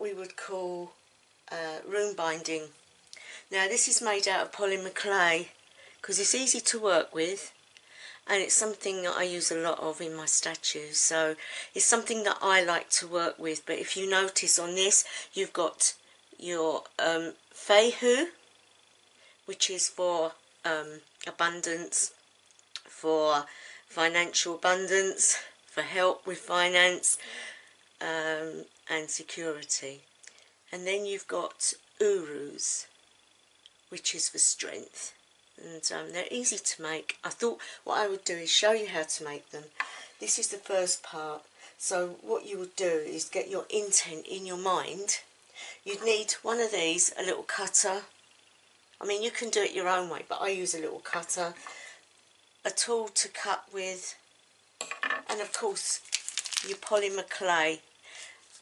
we would call room binding. Now this is made out of polymer clay because it's easy to work with, and it's something that I use a lot of in my statues, so it's something that I like to work with. But if you notice on this, you've got your Feihu, which is for abundance, for financial abundance, for help with finance and security. And then you've got Urus, which is for strength. And they're easy to make. I thought what I would do is show you how to make them. This is the first part. So what you would do is get your intent in your mind. You'd need one of these, a little cutter. I mean, you can do it your own way, but I use a little cutter, a tool to cut with, and of course your polymer clay.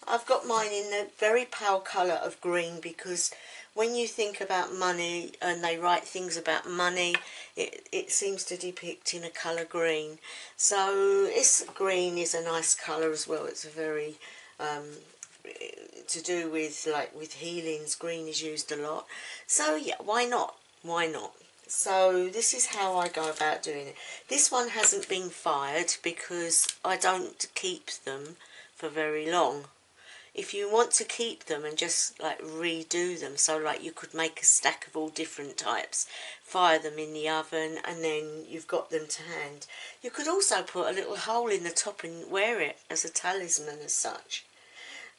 I've got mine in the very pale colour of green because when you think about money and they write things about money, it seems to depict in a colour green. So green is a nice colour as well. It's a very to do with with healings. Green is used a lot. So yeah, why not? Why not? So this is how I go about doing it. This one hasn't been fired because I don't keep them for very long. If you want to keep them and just like redo them, so like you could make a stack of all different types, fire them in the oven, and then you've got them to hand. You could also put a little hole in the top and wear it as a talisman as such.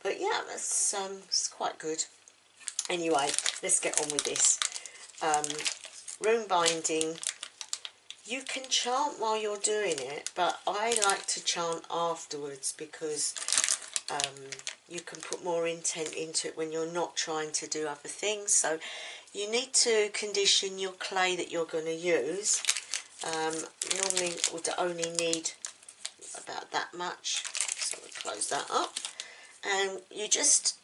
But yeah, that's it's quite good. Anyway, let's get on with this. Rune binding. You can chant while you're doing it, but I like to chant afterwards because you can put more intent into it when you're not trying to do other things. So you need to condition your clay that you're going to use. Normally would only need about that much, so we close that up, and you just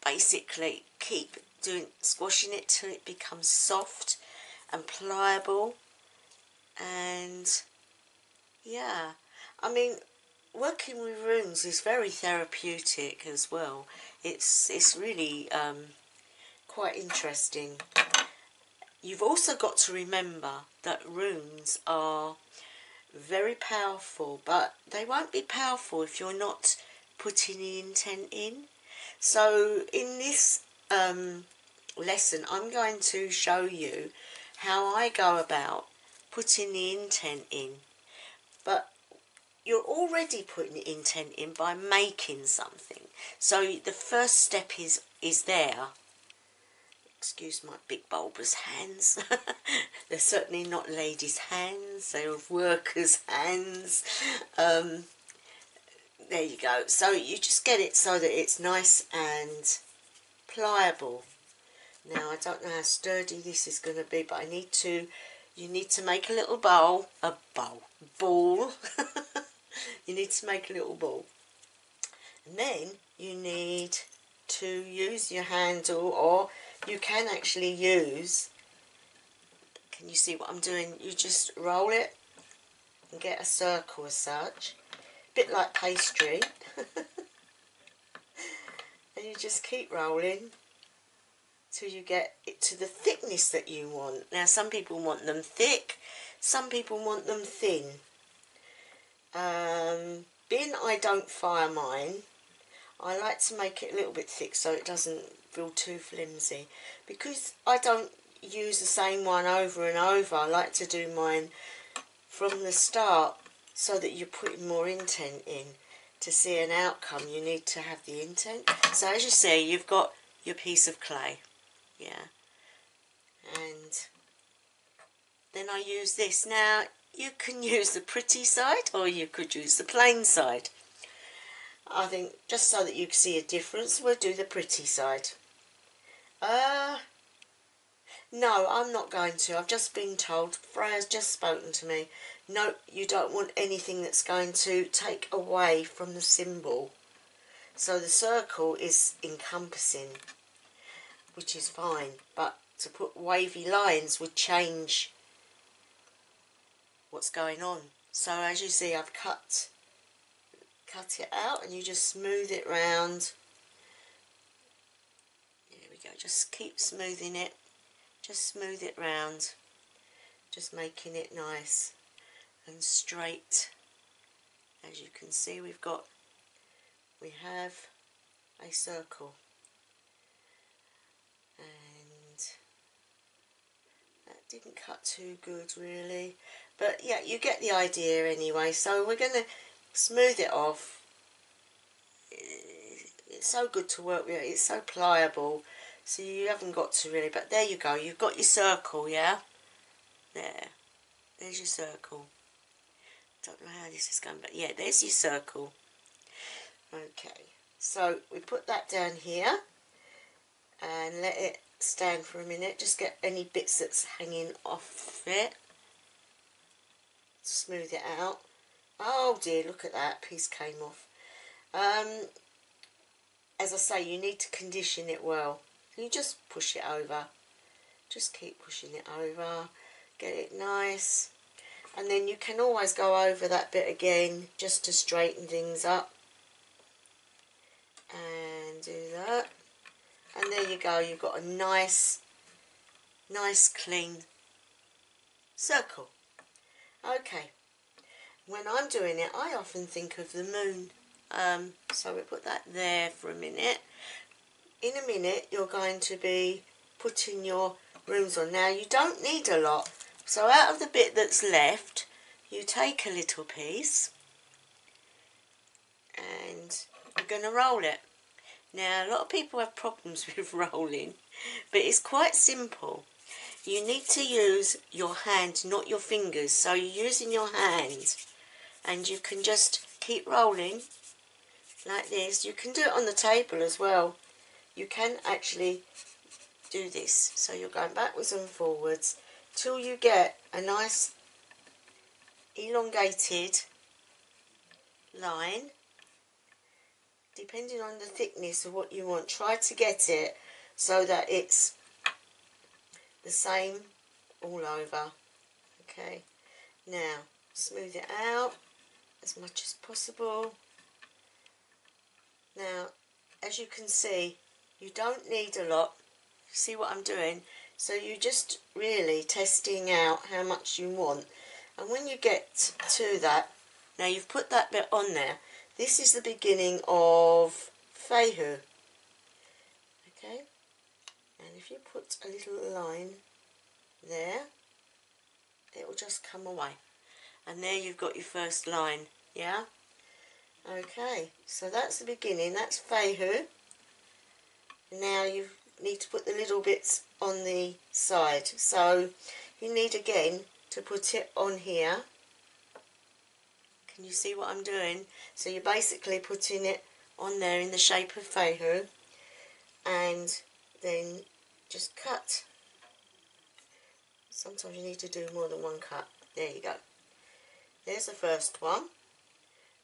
basically keep squashing it till it becomes soft and pliable. And yeah, I mean, working with runes is very therapeutic as well. It's really quite interesting. You've also got to remember that runes are very powerful, but they won't be powerful if you're not putting the intent in. So in this lesson, I'm going to show you how I go about putting the intent in. But you're already putting the intent in by making something. So the first step is there. Excuse my big bulbous hands. They're certainly not ladies' hands. They're workers' hands. There you go. So you just get it so that it's nice and pliable. Now I don't know how sturdy this is going to be, but you need to make a little ball. You need to make a little ball. And then you need to use your handle, or you can actually use, can you see what I'm doing? You just roll it and get a circle as such, a bit like pastry. And you just keep rolling till you get it to the thickness that you want. Now some people want them thick, some people want them thin. Being I don't fire mine, I like to make it a little bit thick so it doesn't feel too flimsy. Because I don't use the same one over and over, I like to do mine from the start so that you're putting more intent in. To see an outcome, you need to have the intent. So as you see, you've got your piece of clay. Yeah. And then I use this. Now, you can use the pretty side or you could use the plain side. I think just so that you can see a difference, we'll do the pretty side. No, I'm not going to. I've just been told, Freya's just spoken to me. No, you don't want anything that's going to take away from the symbol. So the circle is encompassing, which is fine. But to put wavy lines would change what's going on. So as you see, I've cut it out, and you just smooth it round go, just keep smoothing it, just smooth it round, just making it nice and straight. As you can see, we have a circle, and that didn't cut too good really, but yeah, you get the idea anyway. So we're going to smooth it off. It's so good to work with, it's so pliable, so you haven't got to really, but there you go, you've got your circle, yeah? There's your circle. Don't know how this is going, but yeah, there's your circle. Okay, so we put that down here and let it stand for a minute. Just get any bits that's hanging off it. Smooth it out. Oh dear, look at that, piece came off. As I say, you need to condition it well. You just push it over. Just keep pushing it over. Get it nice. And then you can always go over that bit again just to straighten things up. And do that. And there you go. You've got a nice clean circle. Okay. When I'm doing it, I often think of the moon. So we put that there for a minute. In a minute, you're going to be putting your rooms on. Now, you don't need a lot. So out of the bit that's left, you take a little piece and you're going to roll it. Now, a lot of people have problems with rolling, but it's quite simple. You need to use your hand, not your fingers. So you're using your hand, and you can just keep rolling like this. You can do it on the table as well. You can actually do this. So you're going backwards and forwards till you get a nice elongated line. Depending on the thickness of what you want, try to get it so that it's the same all over. Okay, now smooth it out as much as possible. Now, as you can see, you don't need a lot. See what I'm doing? So you're just really testing out how much you want. And when you get to that, now you've put that bit on there. This is the beginning of Feihu. Okay? And if you put a little line there, it will just come away. And there you've got your first line. Yeah? Okay, so that's the beginning. That's Feihu. Now you need to put the little bits on the side. So you need again to put it on here. Can you see what I'm doing? So you're basically putting it on there in the shape of Feihu, and then just cut. Sometimes you need to do more than one cut. There you go. There's the first one.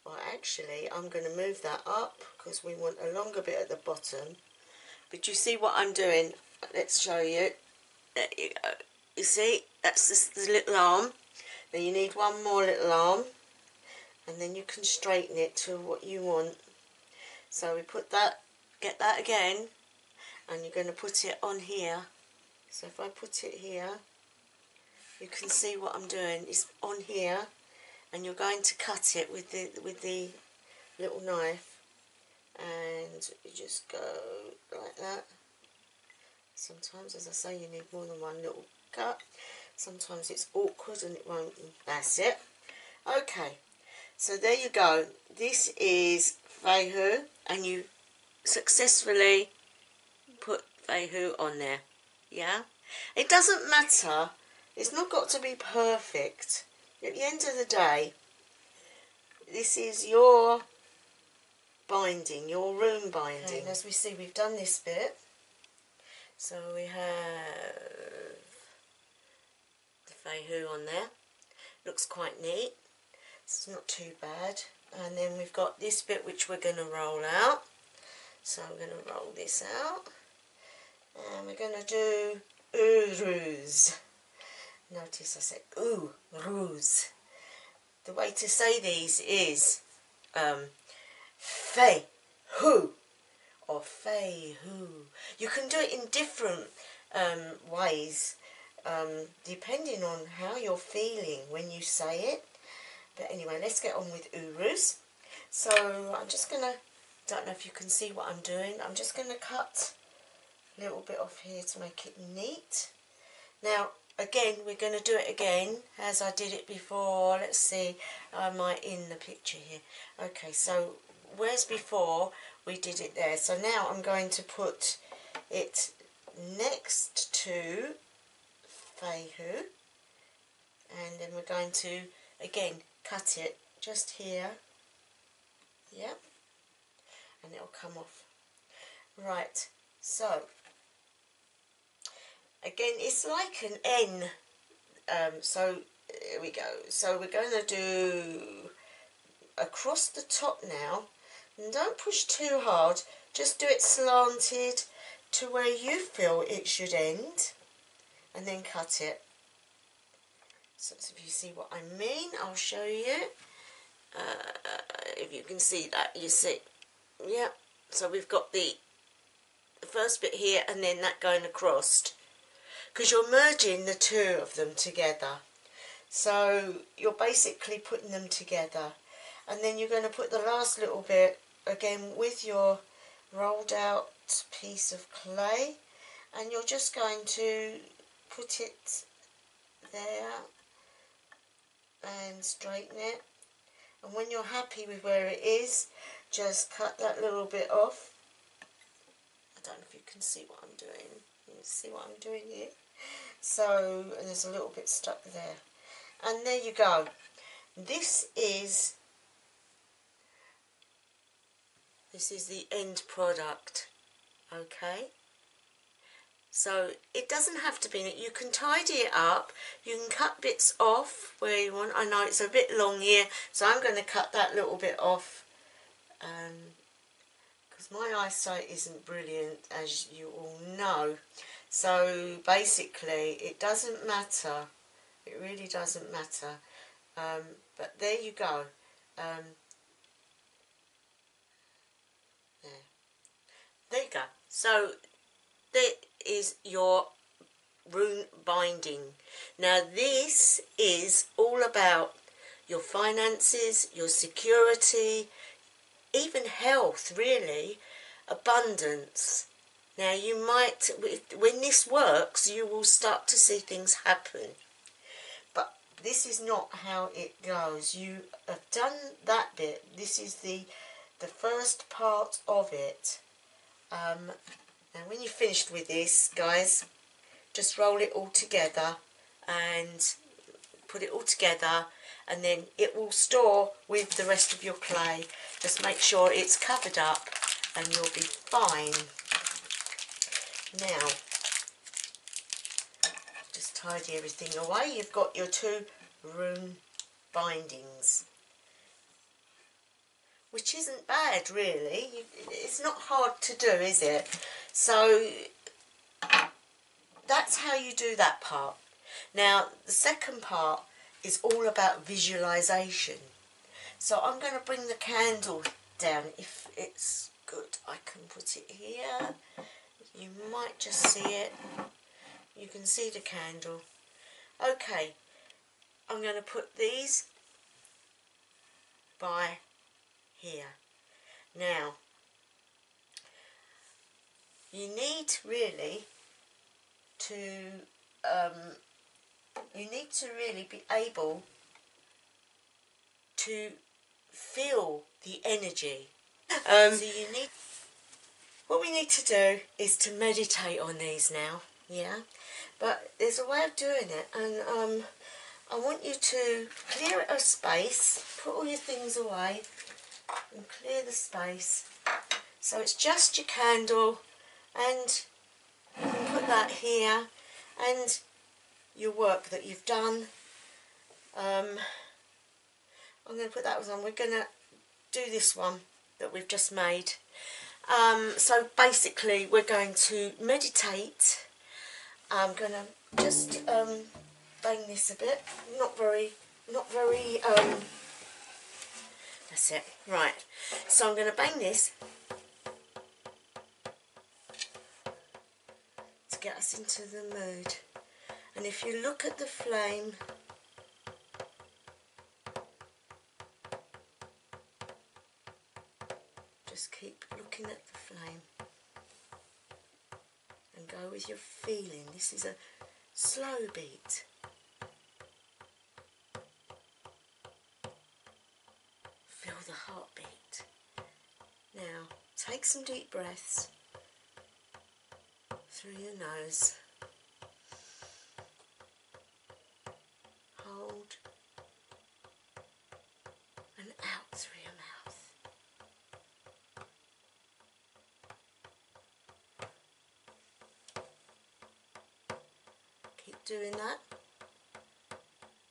Well, actually, I'm going to move that up because we want a longer bit at the bottom. But you see what I'm doing? Let's show you. There you go. You see, that's just the little arm. Then you need one more little arm, and then you can straighten it to what you want. So we put that, get that again, and you're going to put it on here. So if I put it here, you can see what I'm doing. It's on here, and you're going to cut it with the little knife, and you just go like that. Sometimes, as I say, you need more than one little cut. Sometimes it's awkward and it won't. That's it. Okay, so there you go. This is Feihu, and you successfully put Feihu on there. Yeah? It doesn't matter. It's not got to be perfect. At the end of the day, this is your binding, your room binding. Okay, and as we see, we've done this bit. So we have the Feihu on there. Looks quite neat. It's not too bad. And then we've got this bit which we're going to roll out. So I'm going to roll this out. And we're going to do Uruz. Notice I said Uruz. The way to say these is Feihu or Fei-Hu. You can do it in different ways, depending on how you're feeling when you say it. But anyway, let's get on with Urus. So I'm just going to, don't know if you can see what I'm doing, I'm just going to cut a little bit off here to make it neat. Now, again, we're going to do it again as I did it before. Let's see, I might in the picture here. Okay, so whereas before we did it there. So now I'm going to put it next to Fei-Hu. And then we're going to, again, cut it just here. Yep. And it'll come off. Right, so again, it's like an N. So here we go. So we're going to do across the top now. And don't push too hard. Just do it slanted to where you feel it should end. And then cut it. So if you see what I mean, I'll show you. If you can see that, you see. Yeah. So we've got the first bit here and then that going across. Because you're merging the two of them together. So you're basically putting them together. And then you're going to put the last little bit, again, with your rolled out piece of clay. And you're just going to put it there and straighten it. And when you're happy with where it is, just cut that little bit off. I don't know if you can see what I'm doing. You can see what I'm doing here. So, and there's a little bit stuck there. And there you go. This is the end product. Okay? So it doesn't have to be in it. You can tidy it up. You can cut bits off where you want. I know it's a bit long here, so I'm going to cut that little bit off. Because my eyesight isn't brilliant, as you all know. So basically, it doesn't matter. It really doesn't matter. But there you go. There you go. So there is your rune binding. Now this is all about your finances, your security, even health, really, abundance. Now you might, when this works, you will start to see things happen. But this is not how it goes. You have done that bit. This is the first part of it. Now when you're finished with this, guys, just roll it all together and put it all together, and then it will store with the rest of your clay. Just make sure it's covered up and you'll be fine. Now, just tidy everything away. You've got your two rune bindings, which isn't bad really. It's not hard to do, is it? So that's how you do that part. Now the second part is all about visualization. So I'm going to bring the candle down. If it's good, I can put it here. You might just see it. You can see the candle. Okay, I'm going to put these by here. Now, you need really to be able to feel the energy. So you need, what we need to do is to meditate on these now, yeah? But there's a way of doing it, and I want you to clear a space, put all your things away, and clear the space. So it's just your candle, and you can put that here, and your work that you've done. I'm going to put that on. We're going to do this one that we've just made. So basically we're going to meditate. I'm going to just bang this a bit. Not very, that's it. Right. So I'm going to bang this. get us into the mood. And if you look at the flame, just keep looking at the flame and go with your feeling. This is a slow beat. Feel the heartbeat. Now, take some deep breaths through your nose. Hold and out through your mouth. Keep doing that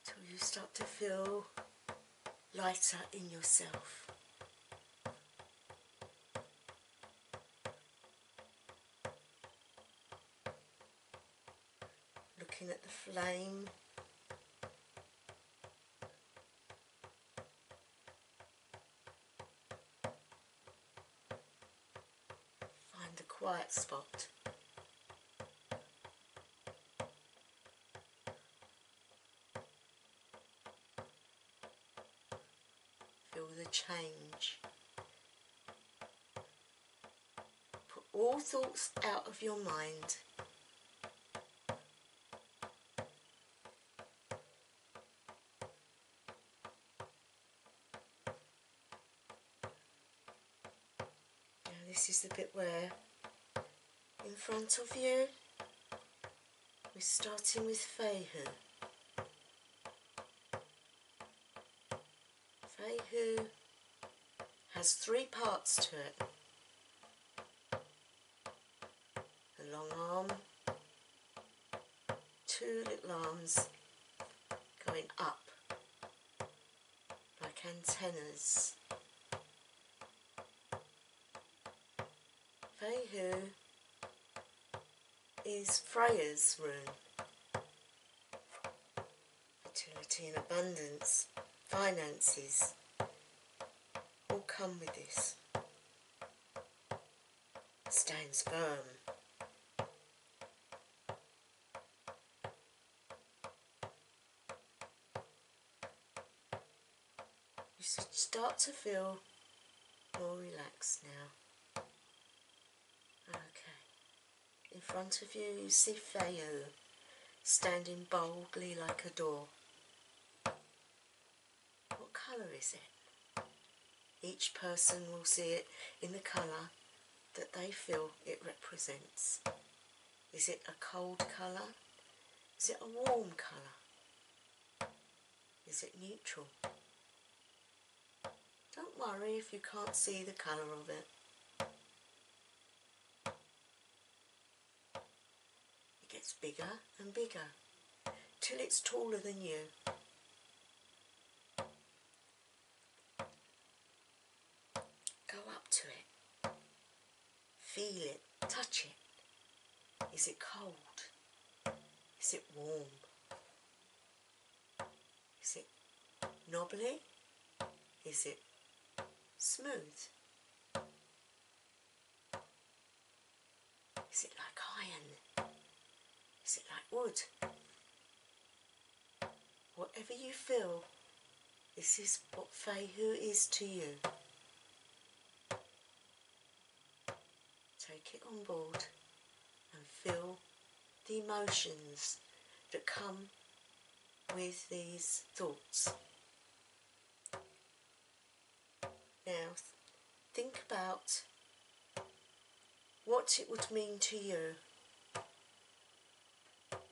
till you start to feel lighter in yourself. Looking at the flame. Find a quiet spot. Feel the change. Put all thoughts out of your mind. This is the bit where, in front of you, we're starting with Feihu. Feihu has 3 parts to it. The long arm, 2 little arms going up like antennas. Feihu is Freya's rune. Fertility and abundance, finances, all come with this. Stands firm. You should start to feel more relaxed now. Okay. In front of you, you see Feihu standing boldly like a door. What colour is it? Each person will see it in the colour that they feel it represents. Is it a cold colour? Is it a warm colour? Is it neutral? Don't worry if you can't see the colour of it. It gets bigger and bigger till it's taller than you. Go up to it. Feel it. Touch it. Is it cold? Is it warm? Is it knobbly? Is it smooth? Is it like iron? Is it like wood? Whatever you feel, this is what Feihu is to you. Take it on board and feel the emotions that come with these thoughts. Now think about what it would mean to you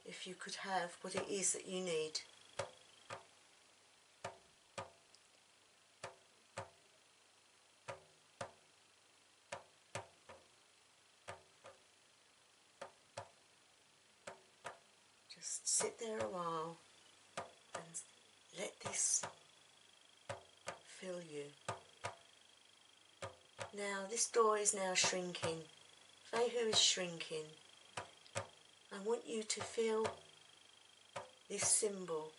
if you could have what it is that you need. Just sit there a while and let this fill you. Now this door is now shrinking. Feihu is shrinking. I want you to feel this symbol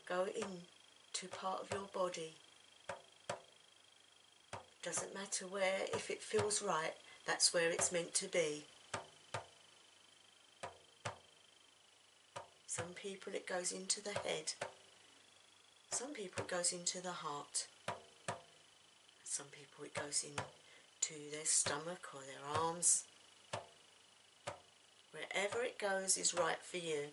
go into part of your body. Doesn't matter where, if it feels right, that's where it's meant to be. people it goes into the head. Some people it goes into the heart. Some people it goes into their stomach or their arms. Wherever it goes is right for you.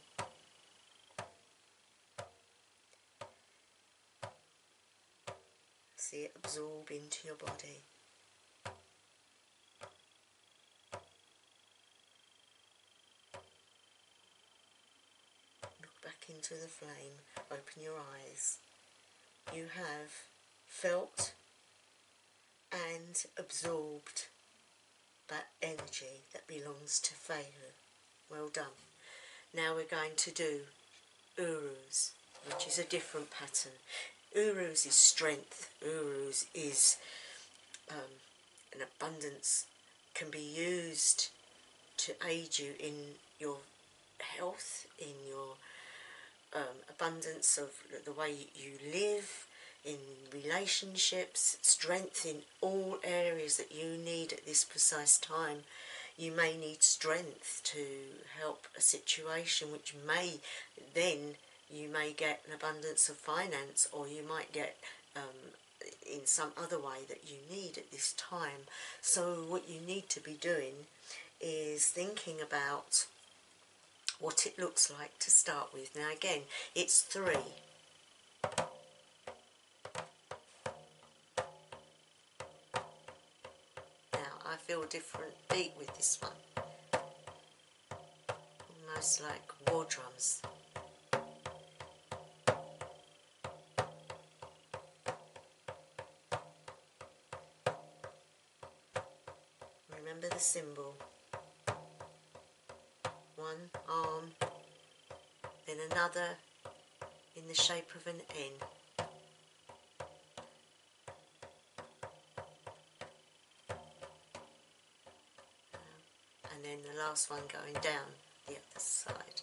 See it absorb into your body. Look back into the flame, open your eyes. You have felt and absorbed that energy that belongs to Fehu. Well done. Now we're going to do Uruz, which is a different pattern. Uruz is strength. Uruz is an abundance, can be used to aid you in your health, in your abundance of the way you live, in relationships, strength in all areas that you need at this precise time. You may need strength to help a situation which may then, you may get an abundance of finance, or you might get in some other way that you need at this time. So what you need to be doing is thinking about what it looks like to start with. Now again, it's 3. Now I feel a different beat with this one. Almost like war drums. Remember the symbol. One arm, then another in the shape of an N. And then the last one going down the other side.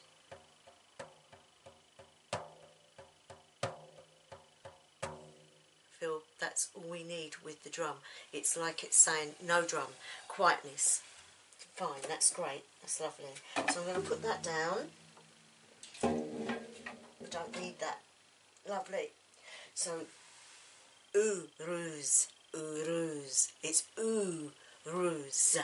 Feel that's all we need with the drum. It's like it's saying, no drum, quietness. Fine, that's great, that's lovely. So I'm going to put that down. I don't need that. Lovely. So, Uruz, Uruz. It's Uruz.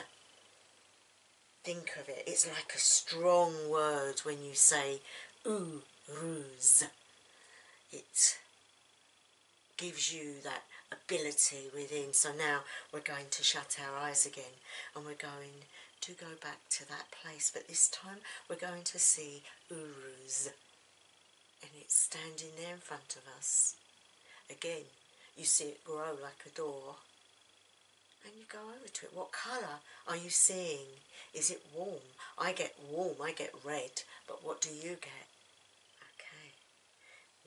Think of it. It's like a strong word when you say Uruz. It gives you that ability within. So now we're going to shut our eyes again and we're going to go back to that place, but this time we're going to see Uruz, and it's standing there in front of us. Again, you see it grow like a door, and you go over to it. What colour are you seeing? Is it warm? I get warm, I get red, but what do you get? Okay,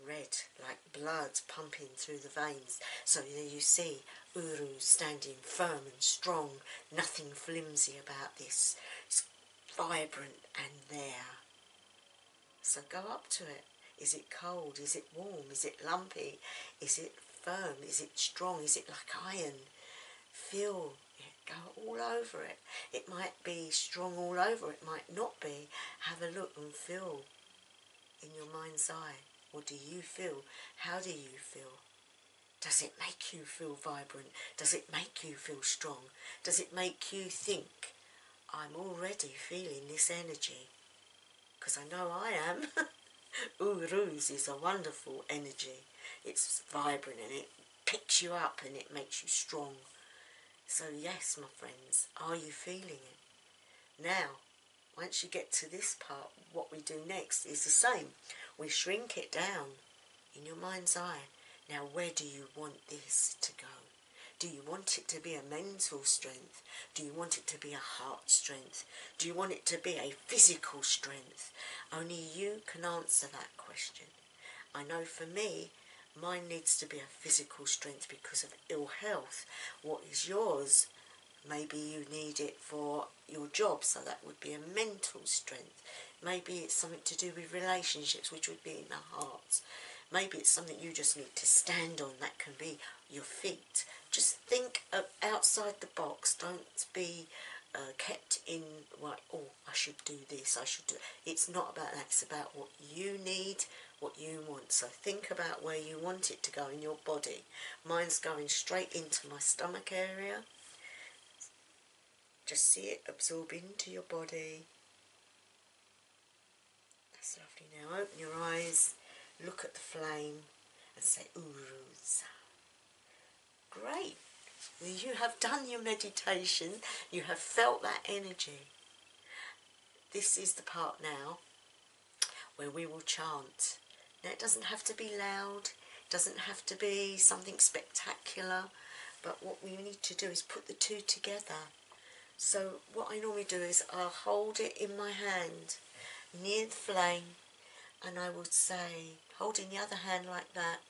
red, like blood pumping through the veins. So there you see Uruz standing firm and strong, nothing flimsy about this. It's vibrant and there. So go up to it. Is it cold? Is it warm? Is it lumpy? Is it firm? Is it strong? Is it like iron? Feel it, go all over it. It might be strong all over, it might not be. Have a look and feel in your mind's eye. What do you feel? How do you feel? Does it make you feel vibrant? Does it make you feel strong? Does it make you think, I'm already feeling this energy? Because I know I am. Uruz is a wonderful energy. It's vibrant and it picks you up and it makes you strong. So yes, my friends, are you feeling it? Now, once you get to this part, what we do next is the same. We shrink it down in your mind's eye. Now, where do you want this to go? Do you want it to be a mental strength? Do you want it to be a heart strength? Do you want it to be a physical strength? Only you can answer that question. I know for me, mine needs to be a physical strength because of ill health. What is yours? Maybe you need it for your job, so that would be a mental strength. Maybe it's something to do with relationships, which would be in the heart. Maybe it's something you just need to stand on, that can be your feet. Just think outside the box, don't be kept in, like, oh, I should do this, I should do it. It's not about that. It's about what you need, what you want. So think about where you want it to go in your body. Mine's going straight into my stomach area. Just see it absorb into your body. That's lovely. Now open your eyes, look at the flame and say Uruza. Great. You have done your meditation. You have felt that energy. This is the part now where we will chant. Now it doesn't have to be loud. It doesn't have to be something spectacular. But what we need to do is put the two together. So what I normally do is I'll hold it in my hand near the flame, and I would say, holding the other hand like that,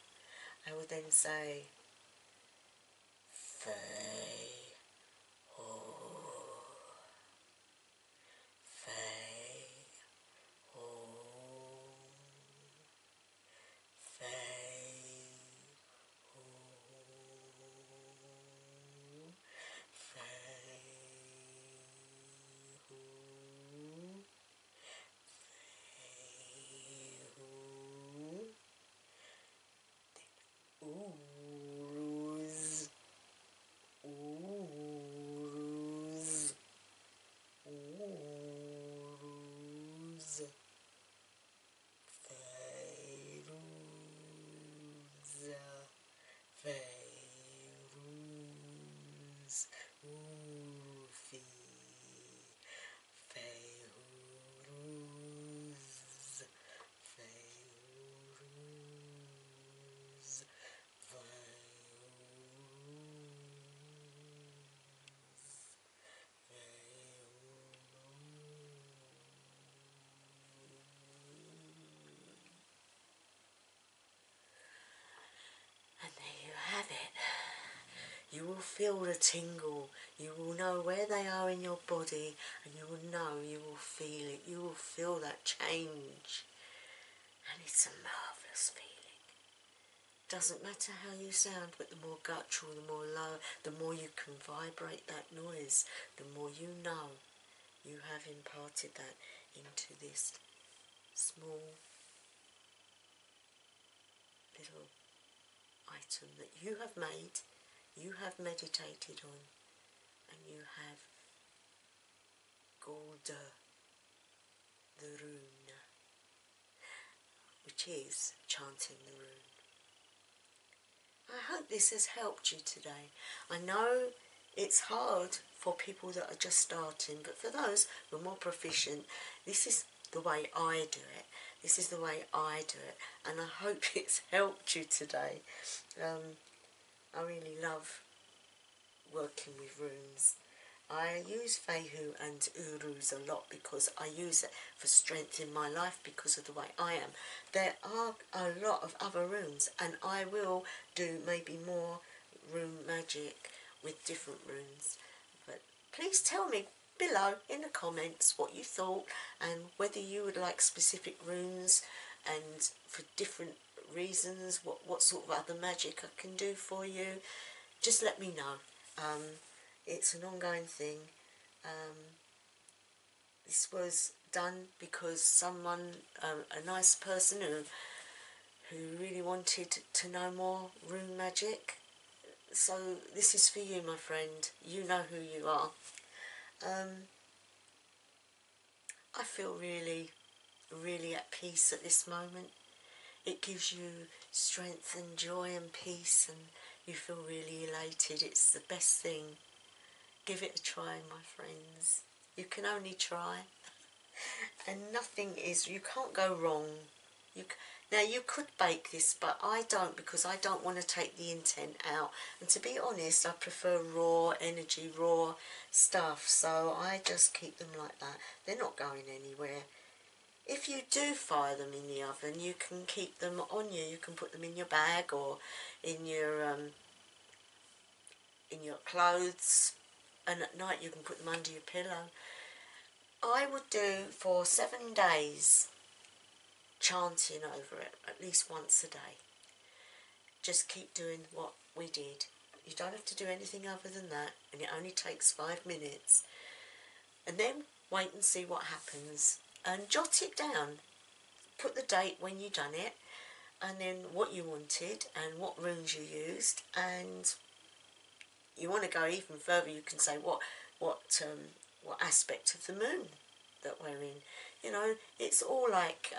I would then say, Fei Ho, Fei Ho, Fei Ho, Fei Ho. Uruz, Uruz, Uruz, Feiruz, Feiruz, Urufi, Feiruz, Feiruz, and there you have it. You will feel the tingle. You will know where they are in your body, and you will know, you will feel it. You will feel that change. And it's a marvellous feeling. Doesn't matter how you sound, but the more guttural, the more low, the more you can vibrate that noise, the more you know you have imparted that into this small little item that you have made, you have meditated on, and you have Golda, the rune, which is chanting the rune. I hope this has helped you today. I know it's hard for people that are just starting, but for those who are more proficient, this is the way I do it. This is the way I do it, and I hope it's helped you today. I really love working with runes. I use Feihu and Uruz a lot because I use it for strength in my life because of the way I am. There are a lot of other runes, and I will do maybe more rune magic with different runes. But please tell me below in the comments what you thought and whether you would like specific runes and for different reasons, what sort of other magic I can do for you. Just let me know. It's an ongoing thing. This was done because someone, a nice person who really wanted to know more rune magic. So this is for you, my friend. You know who you are. I feel really, really at peace at this moment. It gives you strength and joy and peace, and you feel really elated. It's the best thing. Give it a try, my friends. You can only try. And nothing is, you can't go wrong. Now you could bake this, but I don't, because I don't want to take the intent out. And to be honest, I prefer raw energy, raw stuff. So I just keep them like that. They're not going anywhere. If you do fire them in the oven, you can keep them on you. You can put them in your bag or in your clothes. And at night you can put them under your pillow. I would do for 7 days chanting over it at least once a day. Just keep doing what we did. You don't have to do anything other than that, and it only takes 5 minutes. and then wait and see what happens, and jot it down. Put the date when you done it, and then what you wanted and what runes you used, and you want to go even further, you can say what aspect of the moon that we're in. You know, it's all like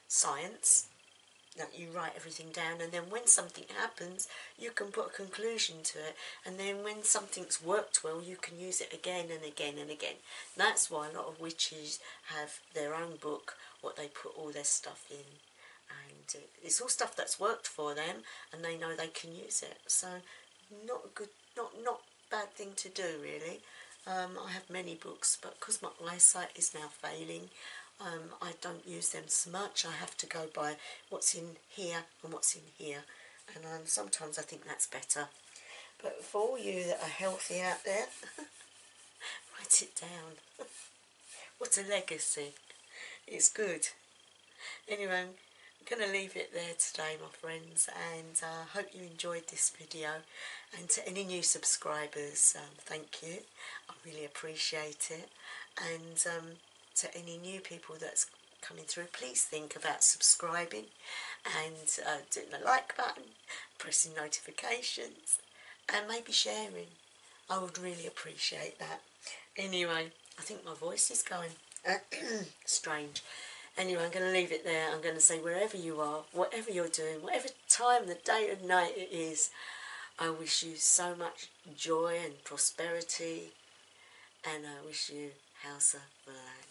science, that you write everything down, and then when something happens you can put a conclusion to it, and then when something's worked well you can use it again and again and again. And that's why a lot of witches have their own book, what they put all their stuff in, and it's all stuff that's worked for them and they know they can use it. So not a good, not bad thing to do really. I have many books, but because my eyesight is now failing, I don't use them so much. I have to go by what's in here and what's in here, and sometimes I think that's better. But for all you that are healthy out there, write it down. What a legacy. It's good. Anyway, I'm going to leave it there today, my friends, and I hope you enjoyed this video. And to any new subscribers, thank you. I really appreciate it. And to any new people that's coming through, please think about subscribing and doing the like button, pressing notifications, and maybe sharing. I would really appreciate that. Anyway, I think my voice is going strange. Anyway, I'm going to leave it there. I'm going to say, wherever you are, whatever you're doing, whatever time, the day and night it is, I wish you so much joy and prosperity, and I wish you Hausa Verlag.